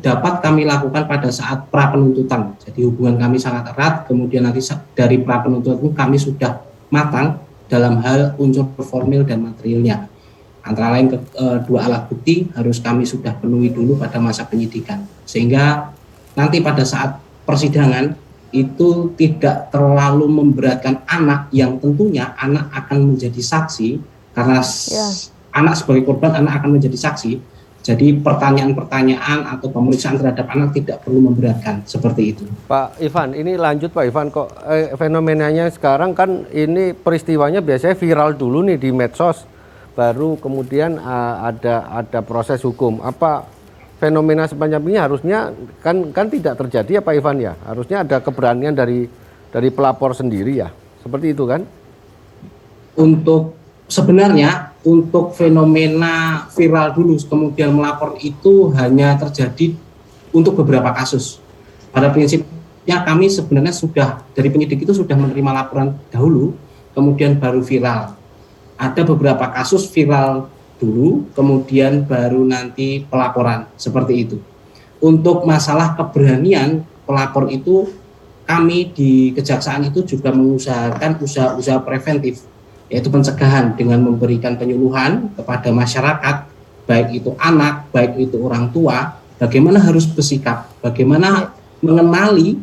dapat kami lakukan pada saat pra penuntutan. Jadi hubungan kami sangat erat, kemudian nanti dari pra penuntutan itu kami sudah matang dalam hal unsur formil dan materialnya. Antara lain dua alat bukti harus kami sudah penuhi dulu pada masa penyidikan. Sehingga nanti pada saat persidangan itu tidak terlalu memberatkan anak yang tentunya anak akan menjadi saksi karena anak sebagai korban, anak akan menjadi saksi. Jadi pertanyaan-pertanyaan atau pemeriksaan terhadap anak tidak perlu memberatkan seperti itu. Pak Ivan, ini lanjut Pak Ivan, kok fenomenanya sekarang kan ini peristiwanya biasanya viral dulu nih di medsos, baru kemudian ada proses hukum. Apa fenomena sepanjang ini harusnya kan tidak terjadi ya Pak Ivan ya? Harusnya ada keberanian dari pelapor sendiri ya, seperti itu kan? Sebenarnya untuk fenomena viral dulu kemudian melapor itu hanya terjadi untuk beberapa kasus. Pada prinsipnya kami sebenarnya sudah dari penyidik itu sudah menerima laporan dahulu, kemudian baru viral. Ada beberapa kasus viral dulu, kemudian baru nanti pelaporan, seperti itu. Untuk masalah keberanian pelapor itu, kami di Kejaksaan itu juga mengusahakan usaha-usaha preventif, yaitu pencegahan dengan memberikan penyuluhan kepada masyarakat, baik itu anak, baik itu orang tua, bagaimana harus bersikap, bagaimana mengenali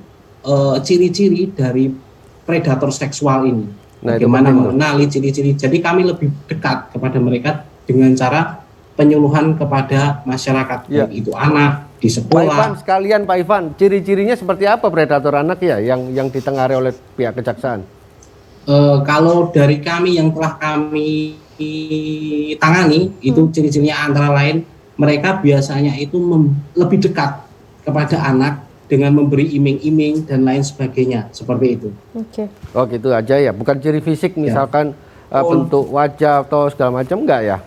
ciri-ciri dari predator seksual ini, bagaimana mengenali ciri-ciri. Jadi kami lebih dekat kepada mereka dengan cara penyuluhan kepada masyarakat, baik itu anak di sekolah. Pak Ivan, sekalian Pak Ivan, ciri-cirinya seperti apa predator anak ya yang ditengari oleh pihak Kejaksaan? Kalau dari kami yang telah kami tangani, itu ciri-cirinya antara lain mereka biasanya itu lebih dekat kepada anak dengan memberi iming-iming dan lain sebagainya, seperti itu. Oke. Oh gitu aja ya, bukan ciri fisik misalkan bentuk wajah atau segala macam enggak ya?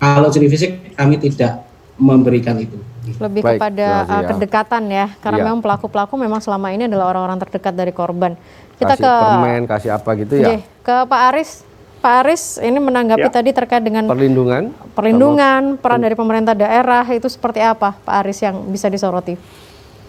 Kalau ciri fisik kami tidak memberikan itu. Lebih kepada kedekatan ya, karena memang pelaku-pelaku memang selama ini adalah orang-orang terdekat dari korban. Kita kasih permen, kasih apa gitu ya. Ke Pak Aris. Pak Aris ini menanggapi tadi terkait dengan perlindungan, peran dari pemerintah daerah itu seperti apa Pak Aris yang bisa disoroti?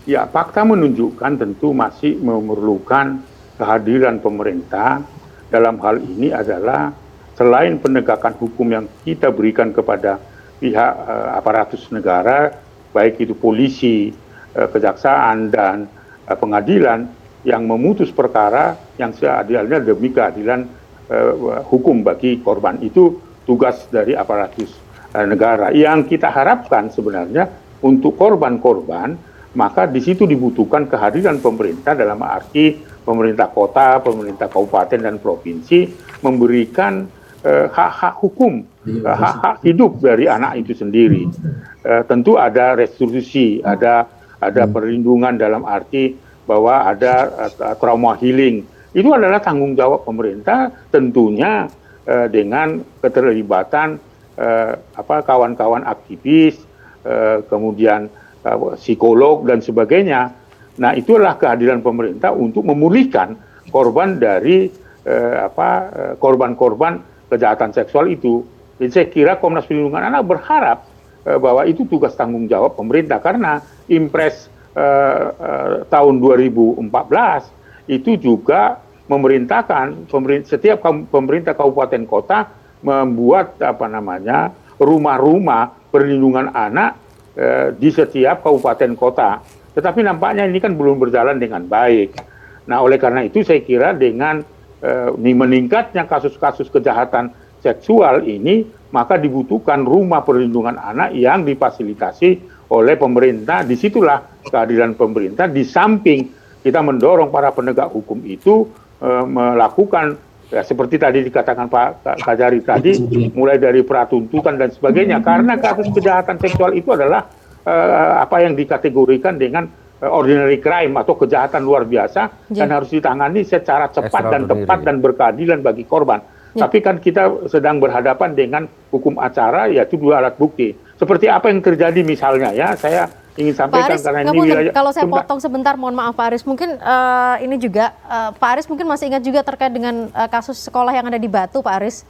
Ya, fakta menunjukkan tentu masih memerlukan kehadiran pemerintah. Dalam hal ini adalah selain penegakan hukum yang kita berikan kepada pihak aparatus negara, baik itu polisi, kejaksaan, dan pengadilan, yang memutus perkara yang seadil-adilnya demi keadilan hukum bagi korban. Itu tugas dari aparatus negara. Yang kita harapkan sebenarnya untuk korban-korban, maka di situ dibutuhkan kehadiran pemerintah dalam arti pemerintah kota, pemerintah kabupaten dan provinsi memberikan hak-hak hukum, hak-hak hidup dari anak itu sendiri. Tentu ada restitusi, ada perlindungan dalam arti bahwa ada trauma healing. Itu adalah tanggung jawab pemerintah, tentunya dengan keterlibatan kawan-kawan aktivis, kemudian psikolog dan sebagainya. Nah, itulah kehadiran pemerintah untuk memulihkan korban dari korban-korban kejahatan seksual itu. Jadi saya kira Komnas Perlindungan Anak berharap bahwa itu tugas tanggung jawab pemerintah, karena Impres tahun 2014 itu juga memerintahkan setiap pemerintah kabupaten kota membuat rumah-rumah perlindungan anak di setiap kabupaten kota. Tetapi nampaknya ini kan belum berjalan dengan baik. Nah, oleh karena itu saya kira dengan meningkatnya kasus-kasus kejahatan seksual ini, maka dibutuhkan rumah perlindungan anak yang difasilitasi oleh pemerintah. Disitulah kehadiran pemerintah, di samping kita mendorong para penegak hukum itu melakukan seperti tadi dikatakan Pak Kajari tadi, mulai dari pratuntutan dan sebagainya, karena kasus kejahatan seksual itu adalah apa yang dikategorikan dengan ordinary crime atau kejahatan luar biasa dan harus ditangani secara cepat dan tepat dan berkeadilan bagi korban. Tapi kan kita sedang berhadapan dengan hukum acara, yaitu 2 alat bukti. Seperti apa yang terjadi misalnya, ya, saya ingin sampaikan Pak Aris, karena ini wilayah. Kalau saya potong sebentar, mohon maaf Pak Aris, mungkin ini juga Pak Aris mungkin masih ingat juga terkait dengan kasus sekolah yang ada di Batu, Pak Aris.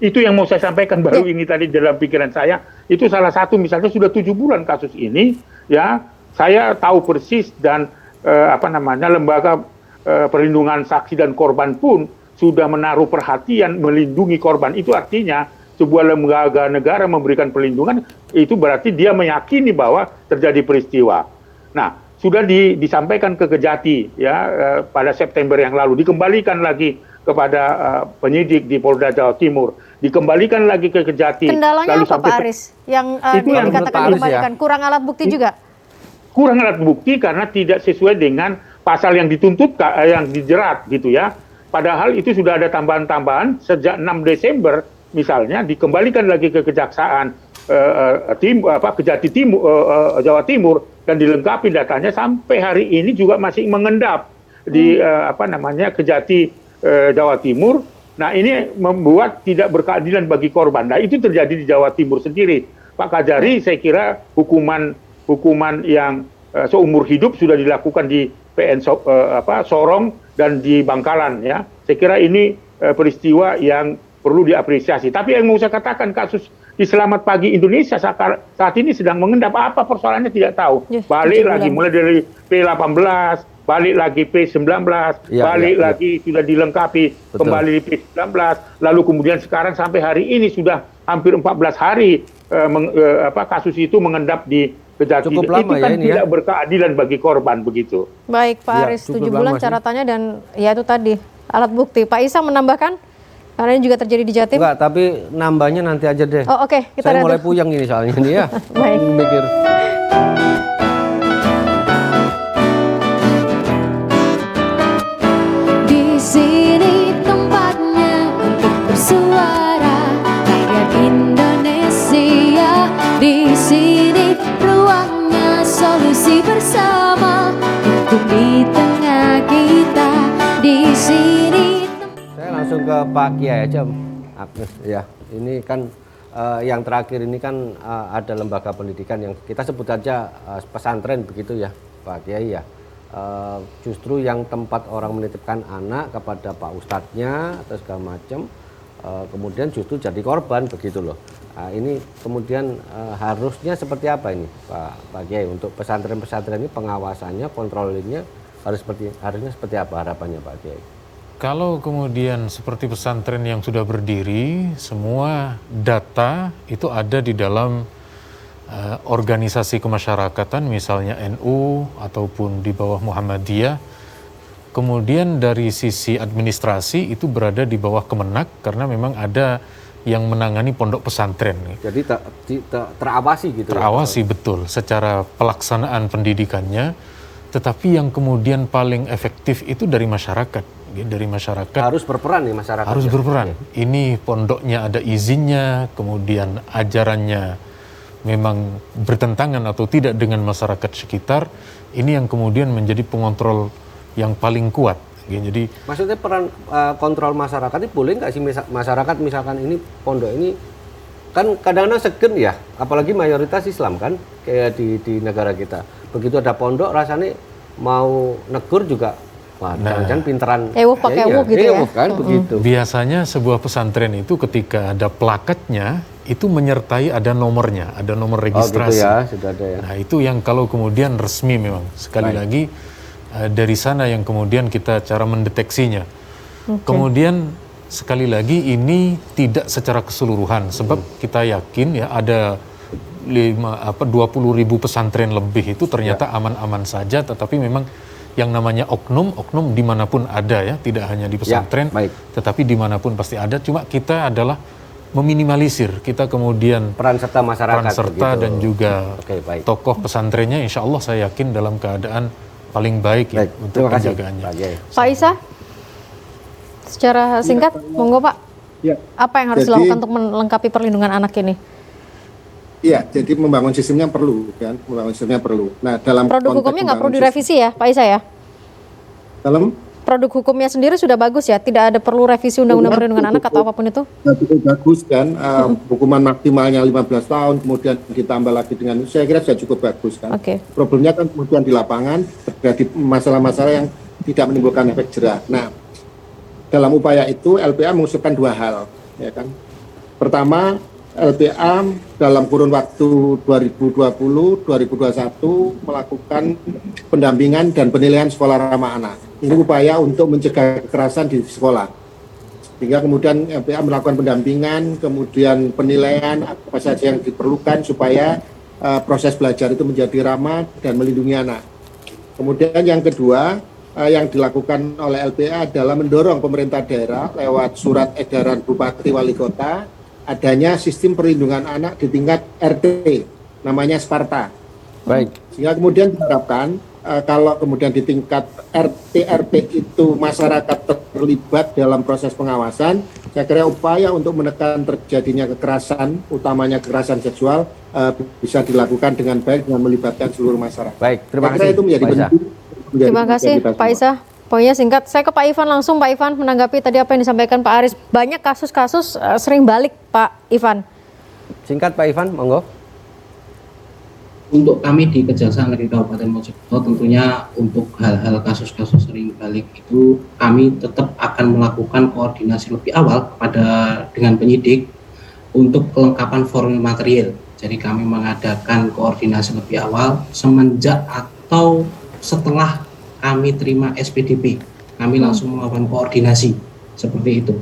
Itu yang mau saya sampaikan baru ini tadi dalam pikiran saya. Itu salah satu misalnya sudah 7 bulan kasus ini, ya, saya tahu persis dan lembaga perlindungan saksi dan korban pun sudah menaruh perhatian melindungi korban. Itu artinya sebuah lembaga negara memberikan perlindungan, itu berarti dia meyakini bahwa terjadi peristiwa. Nah, sudah disampaikan ke Kejati, ya, pada September yang lalu, dikembalikan lagi kepada penyidik di Polda Jawa Timur, dikembalikan lagi ke Kejati. Kendalanya lalu apa Pak Aris? Yang dikatakan dikembalikan, kurang alat bukti juga? Kurang alat bukti karena tidak sesuai dengan pasal yang dituntut, yang dijerat gitu ya. Padahal itu sudah ada tambahan-tambahan sejak 6 Desember misalnya, dikembalikan lagi ke Kejaksaan Kejati Timur, Jawa Timur, dan dilengkapi datanya sampai hari ini juga masih mengendap di Kejati Jawa Timur. Nah, ini membuat tidak berkeadilan bagi korban. Nah, itu terjadi di Jawa Timur sendiri. Pak Kajari, saya kira hukuman yang seumur hidup sudah dilakukan di PN Sorong dan di Bangkalan, ya. Saya kira ini peristiwa yang perlu diapresiasi. Tapi yang mau saya katakan, kasus di Selamat Pagi Indonesia saat ini sedang mengendap. Apa persoalannya tidak tahu. Balik lagi mulai dari P18, balik lagi P19, balik lagi sudah dilengkapi. Betul. Kembali di P19, lalu kemudian sekarang sampai hari ini sudah hampir 14 hari kasus itu mengendap di Kejati. Cukup lama, itu kan ya, ini tidak ya? berkeadilan bagi korban begitu. Baik Pak Aris, 7 bulan caratannya dan ya itu tadi alat bukti. Pak Isa menambahkan, karena ini juga terjadi di Jatim. Enggak, tapi nambahnya nanti aja deh. Oh, oke, kita saya mulai puyeng ini soalnya ini, ya. Baik. Mikir. Di sini tempatnya untuk bersuara, rakyat Indonesia. Di sini ruangnya solusi bersama, hukum di tengah kita. Di sini. Saya langsung ke Pak Kiai aja, Agnes. Ya, ini kan yang terakhir ini kan ada lembaga pendidikan yang kita sebut aja pesantren begitu ya, Pak Kiai ya. Justru yang tempat orang menitipkan anak kepada Pak Ustadznya atau segala macam, kemudian justru jadi korban begitu loh. Ini kemudian harusnya seperti apa ini, Pak Kiai, untuk pesantren-pesantren ini pengawasannya, kontrolnya harusnya seperti apa harapannya, Pak Kiai? Kalau kemudian seperti pesantren yang sudah berdiri, semua data itu ada di dalam organisasi kemasyarakatan, misalnya NU ataupun di bawah Muhammadiyah. Kemudian dari sisi administrasi itu berada di bawah Kemenak, karena memang ada yang menangani pondok pesantren. Jadi terawasi gitu. Terawasi, ya? Betul, secara pelaksanaan pendidikannya. Tetapi yang kemudian paling efektif itu dari masyarakat. Dari masyarakat harus berperan nih, masyarakat harus berperan. Ini pondoknya ada izinnya, kemudian ajarannya memang bertentangan atau tidak dengan masyarakat sekitar. Ini yang kemudian menjadi pengontrol yang paling kuat. Jadi maksudnya peran kontrol masyarakat itu boleh nggak sih masyarakat misalkan ini pondok ini kan kadang-kadang segen ya, apalagi mayoritas Islam kan kayak di negara kita. Begitu ada pondok rasanya mau negur juga jangan-jangan pinteran pakai gitu ya. Kan begitu. Biasanya sebuah pesantren itu ketika ada plakatnya itu menyertai ada nomornya, ada nomor registrasi. Gitu ya, sudah ada ya. Nah, itu yang kalau kemudian resmi memang. Sekali lagi dari sana yang kemudian kita cara mendeteksinya. Kemudian sekali lagi ini tidak secara keseluruhan sebab kita yakin ya ada 20.000 pesantren lebih itu ternyata aman-aman saja, tetapi memang yang namanya oknum dimanapun ada ya, tidak hanya di pesantren, tetapi dimanapun pasti ada. Cuma kita adalah meminimalisir, kita kemudian peran serta masyarakat, dan juga tokoh pesantrennya, insya Allah saya yakin dalam keadaan paling baik ya untuk penjagaannya. Pak Isa, secara singkat, monggo Pak. Ya. Apa yang harus dilakukan untuk melengkapi perlindungan anak ini? Iya, jadi membangun sistemnya perlu, kan? Membangun sistemnya perlu. Nah, dalam produk hukumnya nggak perlu direvisi ya, Pak Isa ya? Dalam produk hukumnya sendiri sudah bagus ya, tidak ada perlu revisi undang-undang perlindungan anak atau apapun itu? Cukup bagus kan, hukuman maksimalnya 15 tahun, kemudian ditambah lagi dengan, saya kira sudah cukup bagus kan. Problemnya kan kemudian di lapangan terjadi masalah-masalah yang tidak menimbulkan efek jerah. Nah, dalam upaya itu LPA mengusulkan dua hal, ya kan. Pertama, LPA dalam kurun waktu 2020-2021 melakukan pendampingan dan penilaian sekolah ramah anak. Ini upaya untuk mencegah kekerasan di sekolah. Sehingga kemudian LPA melakukan pendampingan, kemudian penilaian apa saja yang diperlukan supaya proses belajar itu menjadi ramah dan melindungi anak. Kemudian yang kedua, yang dilakukan oleh LPA adalah mendorong pemerintah daerah lewat surat edaran Bupati Wali Kota adanya sistem perlindungan anak di tingkat RT, namanya Sparta. Sehingga kemudian diharapkan kalau kemudian di tingkat RT itu masyarakat terlibat dalam proses pengawasan, saya kira upaya untuk menekan terjadinya kekerasan, utamanya kekerasan seksual, bisa dilakukan dengan baik dengan melibatkan seluruh masyarakat. Terima kasih. Itu menjadi penting. Terima kasih Pak Isa. Pokoknya singkat, saya ke Pak Ivan langsung. Pak Ivan menanggapi tadi apa yang disampaikan Pak Aris. Banyak kasus-kasus sering balik Pak Ivan. Singkat Pak Ivan, monggo. Untuk kami di Kejaksaan Negeri Kabupaten Mojokerto tentunya untuk hal-hal kasus-kasus sering balik itu kami tetap akan melakukan koordinasi lebih awal dengan penyidik untuk kelengkapan formil material. Jadi kami mengadakan koordinasi lebih awal semenjak atau setelah kami terima SPDP, kami langsung melakukan koordinasi seperti itu.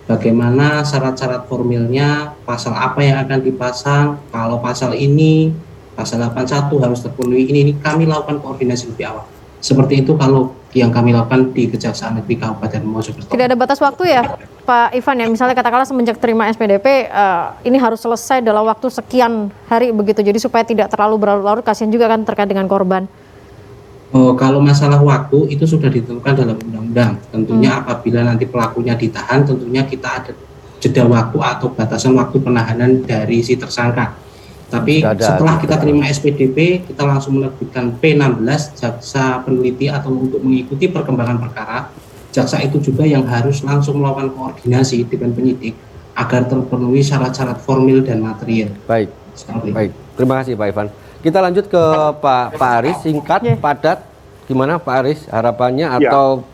Bagaimana syarat-syarat formilnya, pasal apa yang akan dipasang, kalau pasal ini, pasal 81 harus terpenuhi, ini kami lakukan koordinasi lebih awal. Seperti itu kalau yang kami lakukan di Kejaksaan Negeri Kabupaten Mojokerto. Tidak ada batas waktu ya Pak Ivan ya, misalnya katakanlah semenjak terima SPDP, ini harus selesai dalam waktu sekian hari begitu, jadi supaya tidak terlalu berlarut-larut, kasihan juga kan terkait dengan korban. Kalau masalah waktu itu sudah ditentukan dalam undang-undang. Tentunya apabila nanti pelakunya ditahan, tentunya kita ada jeda waktu atau batasan waktu penahanan dari si tersangka. Tapi setelah kita terima SPDP, kita langsung menerbitkan P16, jaksa peneliti atau untuk mengikuti perkembangan perkara. Jaksa itu juga yang harus langsung melakukan koordinasi dengan penyidik agar terpenuhi syarat-syarat formil dan material. Baik. Terima kasih Pak Ivan. Kita lanjut ke Pak Aris, singkat, padat. Gimana Pak Aris, harapannya atau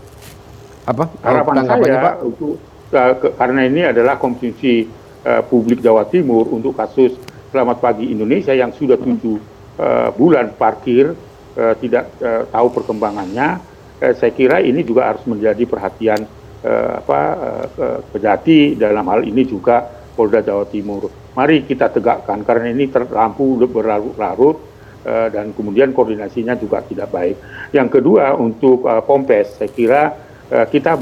apa? Harapan saya Pak? Karena ini adalah konsumsi publik Jawa Timur untuk kasus Selamat Pagi Indonesia yang sudah 7 bulan parkir, tidak tahu perkembangannya. Saya kira ini juga harus menjadi perhatian Kejati, dalam hal ini juga Polda Jawa Timur. Mari kita tegakkan karena ini terlampu berlarut-larut dan kemudian koordinasinya juga tidak baik. Yang kedua untuk Pompes, saya kira kita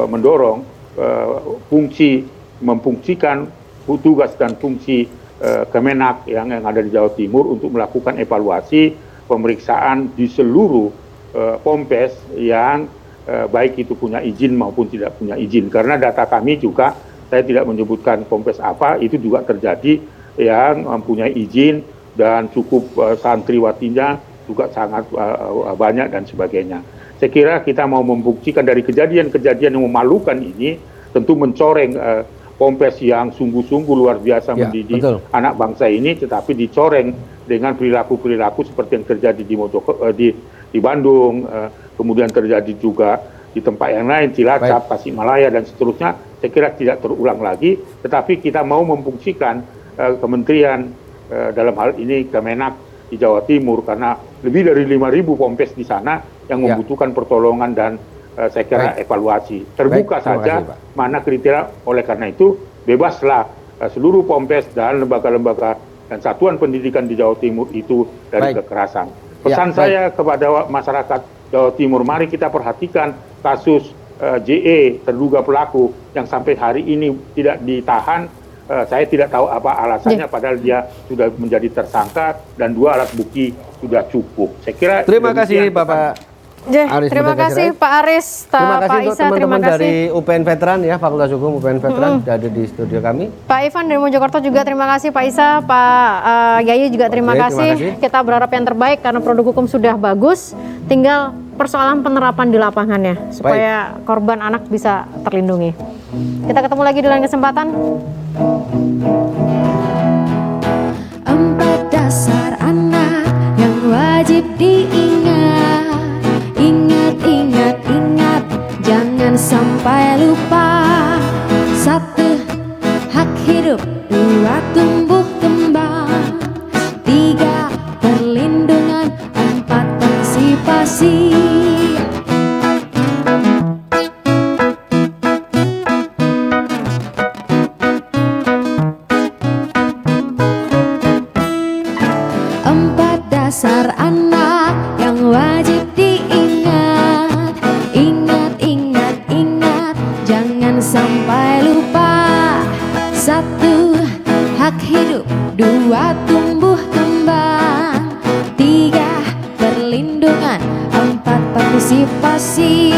mendorong memfungsikan tugas dan fungsi Kemenak yang ada di Jawa Timur untuk melakukan evaluasi pemeriksaan di seluruh Pompes yang baik itu punya izin maupun tidak punya izin. Karena data kami juga, saya tidak menyebutkan Pompes apa, itu juga terjadi yang mempunyai izin dan cukup santriwatinya juga sangat banyak dan sebagainya. saya kira kita mau membuktikan dari kejadian-kejadian yang memalukan ini, tentu mencoreng Pompes yang sungguh-sungguh luar biasa mendidik anak bangsa ini, tetapi dicoreng dengan perilaku-perilaku seperti yang terjadi di Bandung, kemudian terjadi juga di tempat yang lain, Cilacap, Tasikmalaya, dan seterusnya. Saya kira tidak terulang lagi, tetapi kita mau membuktikan kementerian, dalam hal ini Kemenak di Jawa Timur, karena lebih dari 5.000 Pompes di sana yang membutuhkan pertolongan dan saya kira evaluasi. Terbuka saja mana kriteria, oleh karena itu bebaslah seluruh Pompes dan lembaga-lembaga dan satuan pendidikan di Jawa Timur itu dari kekerasan. Pesan saya kepada masyarakat Jawa Timur, mari kita perhatikan kasus JE, terduga pelaku yang sampai hari ini tidak ditahan. Saya tidak tahu apa alasannya, padahal dia sudah menjadi tersangka dan 2 alat bukti sudah cukup. Saya kira terima kasih Bapak Aris. Terima kasih Pak Aris, terima kasih Pak untuk Isa, teman-teman dari UPN Veteran ya, Fakultas Hukum UPN Veteran sudah ada di studio kami. Pak Ivan dari Mojokerto juga terima kasih, Pak Isa, Pak Yayu juga terima kasih. Kita berharap yang terbaik karena produk hukum sudah bagus, tinggal persoalan penerapan di lapangannya supaya korban anak bisa terlindungi. Kita ketemu lagi di lain kesempatan. 4 dasar anak yang wajib diingat. Ingat, jangan sampai lupa. 1. Hak hidup. 2. Tumbuh kembang. 3. Perlindungan. 4. Partisipasi. Dasar anak yang wajib diingat. Ingat, jangan sampai lupa. 1. Hak hidup. 2. Tumbuh kembang. 3. Perlindungan. 4. Partisipasi.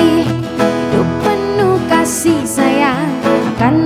Hidup penuh kasih sayang kan